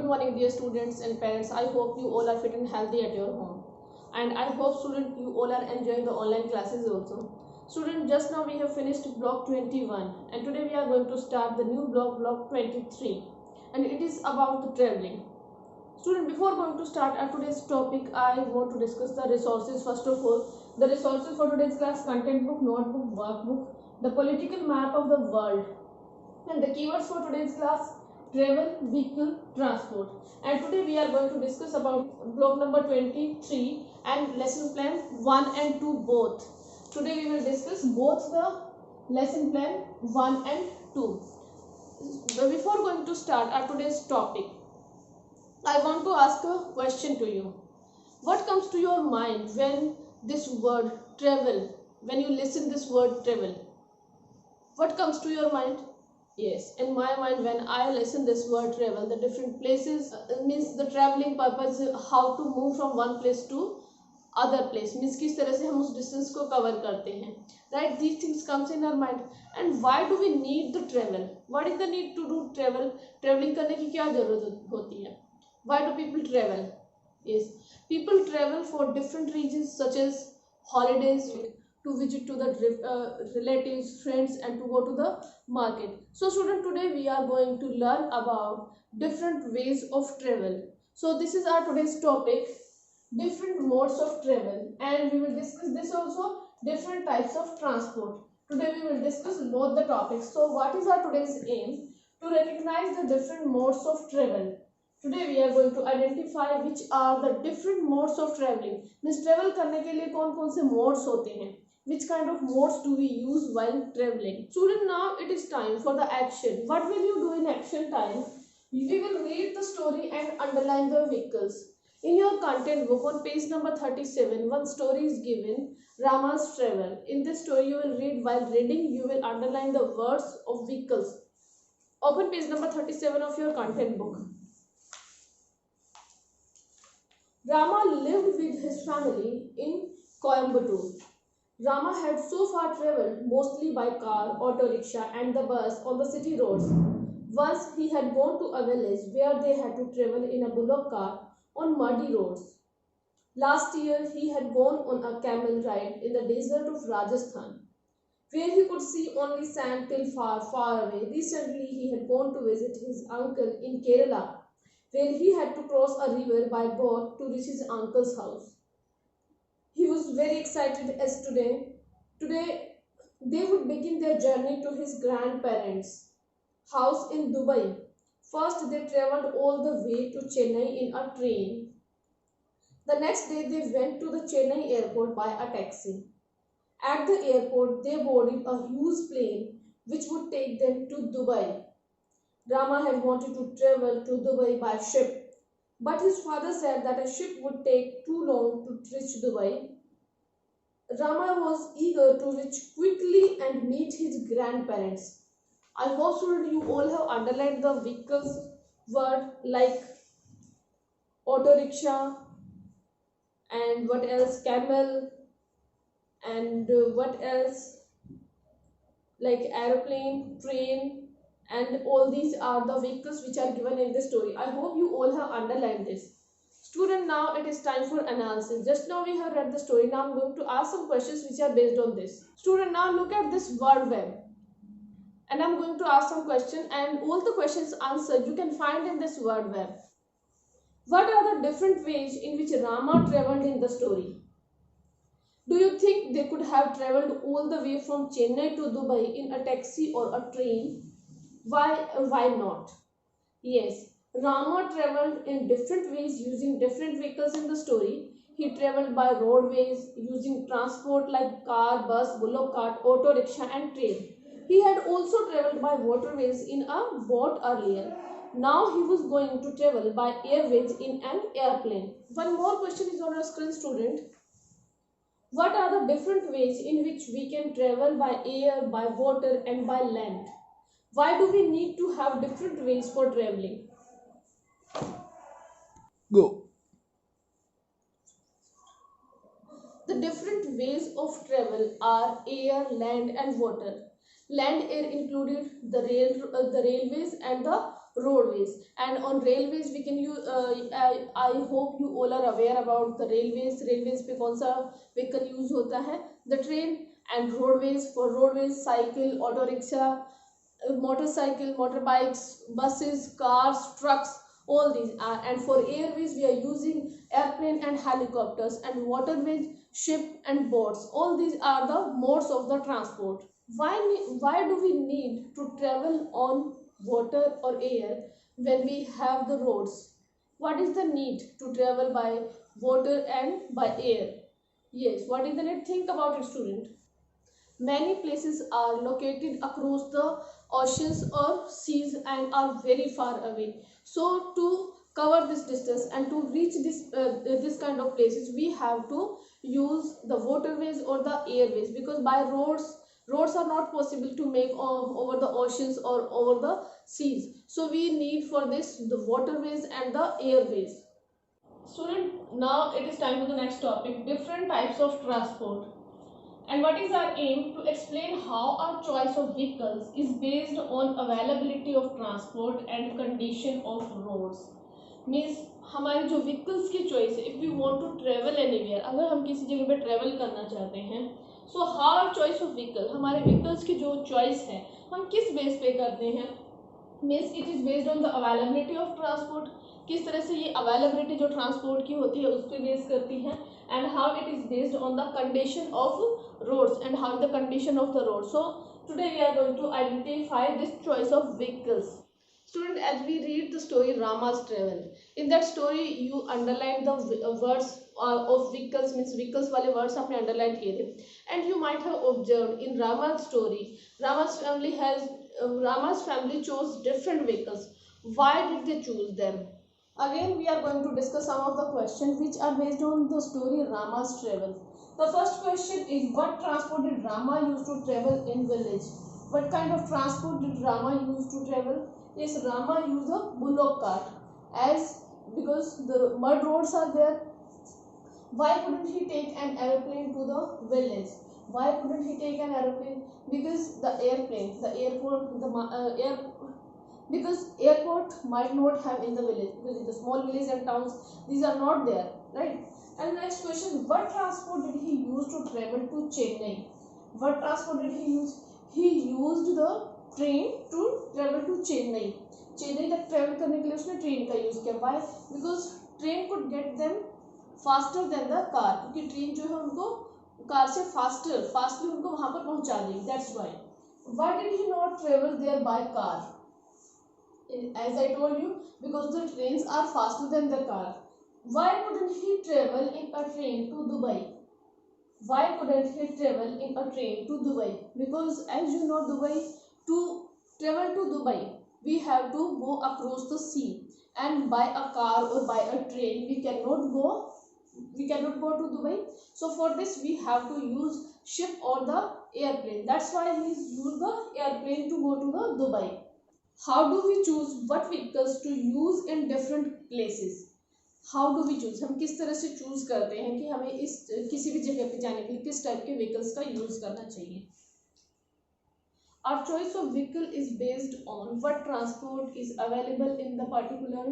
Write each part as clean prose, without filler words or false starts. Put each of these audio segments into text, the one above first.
morning dear students and parents. I hope you all are fit and healthy at your home. And I hope student you all are enjoying the online classes also. Student, just now we have finished block 21 and today we are going to start the new block 23, and it is about the traveling. Student, before going to start our today's topic, I want to discuss the resources. First of all, the resources for today's class: content book, notebook, workbook, the political map of the world, and the keywords for today's class: travel, vehicle, transport. And today we are going to discuss about block number 23 and lesson plan 1 and 2 both. Today we will discuss both the lesson plan 1 and 2. Before going to start our today's topic, I want to ask a question to you. What comes to your mind when this word travel, when you listen this word travel? What comes to your mind? Yes, in my mind when I listen this word travel, the different places means the traveling purpose, how to move from one place to other place, means किस तरह से हम उस distance को cover करते हैं, right? These things comes in our mind. And why do we need the travel? What is the need to do travel? Traveling करने की क्या जरूरत होती है? Why do people travel? Yes, people travel for different reasons such as holidays, to visit to the relatives, friends, and to go to the market. So student, today we are going to learn about different ways of travel. So this is our today's topic, different modes of travel, and we will discuss this also, different types of transport. Today we will discuss both the topics. So what is our today's aim? To recognize the different modes of travel. Today we are going to identify which are the different modes of traveling. Means travel करने के लिए कौन कौन से modes होते हैं? Which kind of modes do we use while traveling? Student, now it is time for the action. What will you do in action time? We will read the story and underline the vehicles. In your content book on page number 37, one story is given, Rama's Travel. In this story you will read. While reading, you will underline the words of vehicles. Open page number 37 of your content book. Rama lived with his family in Coimbatore. Rama had so far travelled mostly by car, auto rickshaw and the bus on the city roads. Once he had gone to a village where they had to travel in a bullock cart on muddy roads. Last year he had gone on a camel ride in the desert of Rajasthan, where he could see only sand till far, far away. Recently he had gone to visit his uncle in Kerala, where he had to cross a river by boat to reach his uncle's house. He was very excited as today they would begin their journey to his grandparents' house in Dubai. First they travelled all the way to Chennai in a train. The next day they went to the Chennai airport by a taxi. At the airport they boarded a huge plane which would take them to Dubai. Rama had wanted to travel to Dubai by ship, but his father said that a ship would take too long to reach Dubai. Rama was eager to reach quickly and meet his grandparents. I hope you all have underlined the vehicles word like auto rickshaw and what else, camel, and what else, like aeroplane, train, and all these are the vehicles which are given in this story. I hope you all have underlined this. Student, now it is time for analysis. Just now we have read the story. Now I am going to ask some questions which are based on this. Student, now look at this word web. And I am going to ask some questions, and all the questions answered you can find in this word web. What are the different ways in which Rama travelled in the story? Do you think they could have travelled all the way from Chennai to Dubai in a taxi or a train? Why not? Yes, Rama travelled in different ways using different vehicles in the story. He travelled by roadways using transport like car, bus, bullock cart, auto rickshaw and train. He had also travelled by waterways in a boat earlier. Now he was going to travel by airways in an airplane. One more question is on your screen, student. What are the different ways in which we can travel by air, by water and by land? Why do we need to have different ways for traveling? Go. The different ways of travel are air, land and water. Land air included the railways and the roadways. And on railways we can use, I hope you all are aware about the railways. Railways पे कौन सा vehicle use होता है? The train. And roadways, for roadways, cycle, auto rickshaw, motorcycle, motorbikes, buses, cars, trucks, all these are. And for airways we are using airplane and helicopters. And waterways, ship and boats. All these are the modes of the transport. Why do we need to travel on water or air when we have the roads? What is the need to travel by water and by air? Yes, what is the need? Think about it, student. Many places are located across the oceans or seas and are very far away. So to cover this distance and to reach this kind of places, we have to use the waterways or the airways, because by roads are not possible to make over the oceans or over the seas. So we need for this the waterways and the airways. Student, now it is time for the next topic, different types of transport. And what is our aim? To explain how our choice of vehicles is based on availability of transport and condition of roads. Means हमारी जो vehicles की choice है, if we want to travel anywhere, अगर हम किसी जगह पे travel करना चाहते हैं, so how our choice of vehicle, हमारे vehicles की जो choice है, हम किस base पे करते हैं? Means it is based on the availability of transport. किस तरह से ये अवेलेबिलिटी जो ट्रांसपोर्ट की होती है उस पर बेस करती है. And how it is based on the condition of roads and how the condition of the road. So today we are going to identify this choice of vehicles. Student, as we read the story Rama's Travel, in that story you underline the words of vehicles, means vehicles वाले words आपने underline किए थे. And you might have observed in Rama's story, Rama's family chose different vehicles. Why did they choose them? Again, we are going to discuss some of the questions which are based on the story Rama's Travel. The first question is, what transport did Rama use to travel in village? What kind of transport did Rama use to travel? Yes, Rama used a bullock cart, as because the mud roads are there. Why couldn't he take an airplane to the village? Why couldn't he take an airplane? Because because airport might not have in the village, because in the small villages and towns these are not there, right? And next question, what transport did he use to travel to Chennai? What transport did he use? He used the train to travel to Chennai. Chennai तक travel करने के लिए उसने train का use किया. Why? Because train could get them faster than the car, क्योंकि train जो है उनको कार से fastly उनको वहां पर पहुंचा देगी. That's why. Why did he not travel there by car? As I told you, because the trains are faster than the car. Why couldn't he travel in a train to Dubai? Why couldn't he travel in a train to Dubai? Because as you know, to travel to Dubai, we have to go across the sea, and by a car or by a train we cannot go to Dubai. So for this we have to use ship or the airplane. That's why he used the airplane to go to the Dubai. How do we choose what vehicles to use in different places? How do we choose? हम किस तरह से choose करते हैं कि हमें इस किसी भी जगह पे जाने के लिए किस टाइप के व्हीकल्स का यूज करना चाहिए? Our choice of vehicle is based on what transport is available in the particular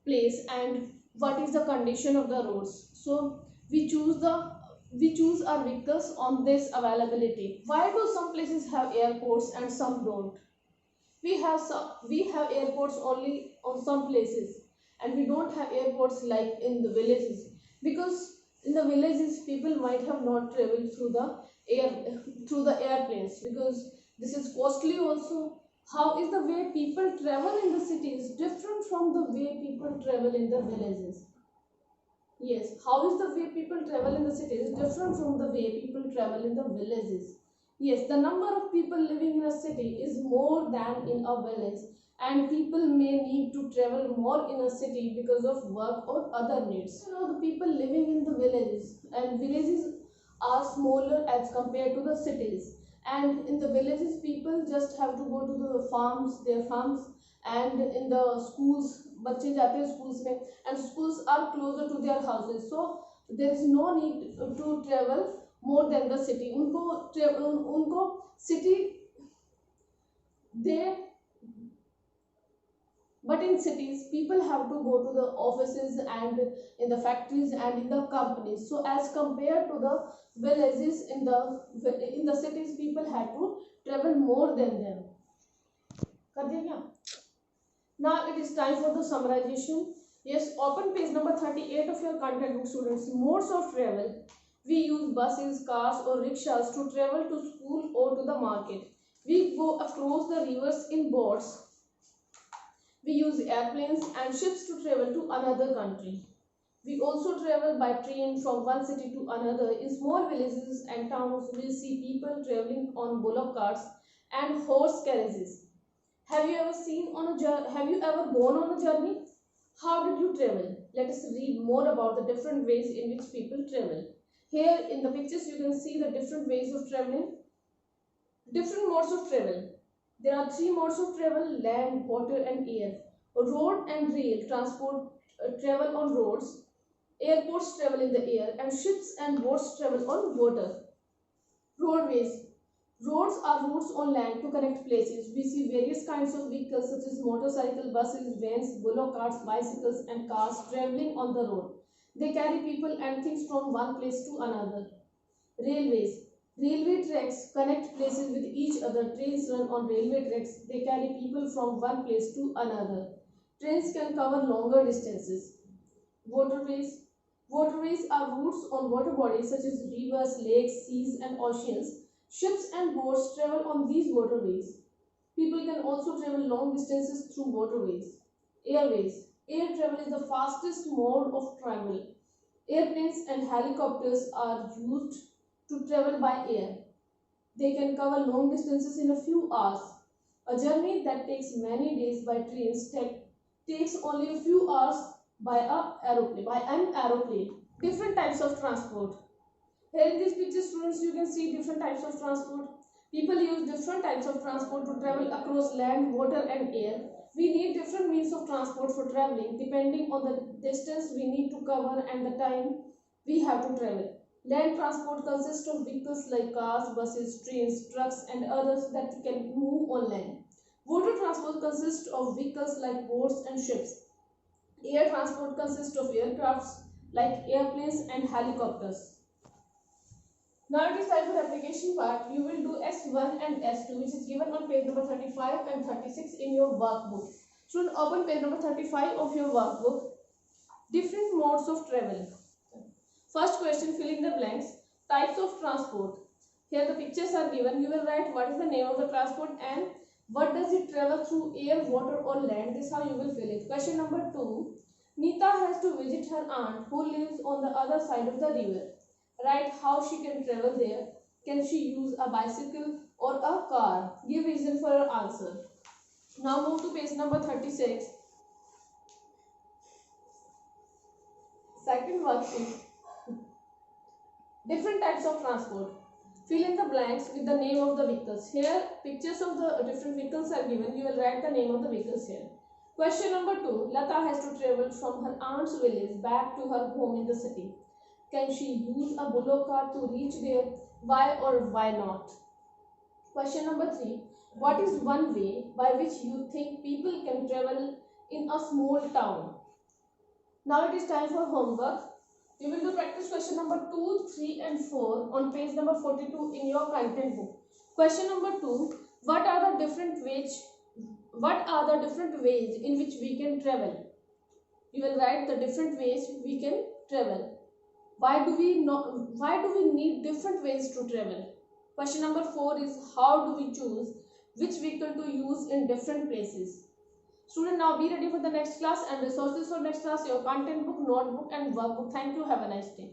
place and what is the condition of the roads. So we choose our vehicles on this availability. Why do some places have airports and some don't? We have airports only on some places, and we don't have airports like in the villages, because in the villages people might have not traveled through the airplanes, because this is costly also. How is the way people travel in the cities different from the way people travel in the villages? Yes, how is the way people travel in the cities different from the way people travel in the villages? Yes, the number of people living in a city is more than in a village, and people may need to travel more in a city because of work or other needs. You know, the people living in the villages are smaller as compared to the cities. And in the villages, people just have to go to their farms, and in the schools, बच्चे जाते हैं schools में, and schools are closer to their houses. So there is no need to travel more than the city. उनको city But in cities, people have to go to the offices and in the factories and in the companies. So as compared to the villages, in the cities, people had to travel more than them. कर दिया क्या? Now it is time for the summarization. Yes, open page number 38 of your content book, students. Modes of travel. We use buses, cars or rickshaws to travel to school or to the market. We go across the rivers in boats. We use airplanes and ships to travel to another country. We also travel by train from one city to another. In small villages and towns, we see people traveling on bullock carts and horse carriages. Have you ever gone on a journey? How did you travel? Let us read more about the different ways in which people travel. Here in the pictures you can see the different ways of traveling. Different modes of travel. There are three modes of travel: land, water and air. Road and rail transport travel on roads. Airports travel in the air and ships and boats travel on water. Roadways. Roads are routes on land to connect places. We see various kinds of vehicles such as motorcycle, buses, vans, bullock carts, bicycles and cars traveling on the road. They carry people and things from one place to another. Railways. Railway tracks connect places with each other. Trains run on railway tracks. They carry people from one place to another. Trains can cover longer distances. Waterways. Waterways are routes on water bodies such as rivers, lakes, seas and oceans. Ships and boats travel on these waterways. People can also travel long distances through waterways. Airways. Air travel is the fastest mode of travel. Airplanes and helicopters are used to travel by air. They can cover long distances in a few hours. A journey that takes many days by trains takes only a few hours by an aeroplane. Different types of transport. Here in these pictures, students, you can see different types of transport. People use different types of transport to travel across land, water and air. We need different means of transport for traveling depending on the distance we need to cover and the time we have to travel. Land transport consists of vehicles like cars, buses, trains, trucks and others that can move on land. Water transport consists of vehicles like boats and ships. Air transport consists of aircrafts like airplanes and helicopters. Now it is time for application part. You will do S1 and S2, which is given on page number 35 and 36 in your workbook. Student, open page number 35 of your workbook. Different modes of travel. First question, fill in the blanks. Types of transport. Here the pictures are given. You will write what is the name of the transport and what does it travel through, air, water or land. This is how you will fill it. Question number 2. Neeta has to visit her aunt who lives on the other side of the river. Write how she can travel there. Can she use a bicycle or a car? Give reason for her answer. Now move to page number 36. Second worksheet. Different types of transport. Fill in the blanks with the name of the vehicles. Here pictures of the different vehicles are given. You will write the name of the vehicles here. Question number 2. Lata has to travel from her aunt's village back to her home in the city. Can she use a bullock cart to reach there? Why or why not? Question number 3. What is one way by which you think people can travel in a small town? Now it is time for homework. You will do practice question number 2, 3 and 4 on page number 42 in your content book. Question number 2. What are the different ways in which we can travel? You will write the different ways we can travel. Why do we need different ways to travel? Question number 4 is how do we choose which vehicle to use in different places? Student, now be ready for the next class and resources for next class, your content book, notebook and workbook. Thank you. Have a nice day.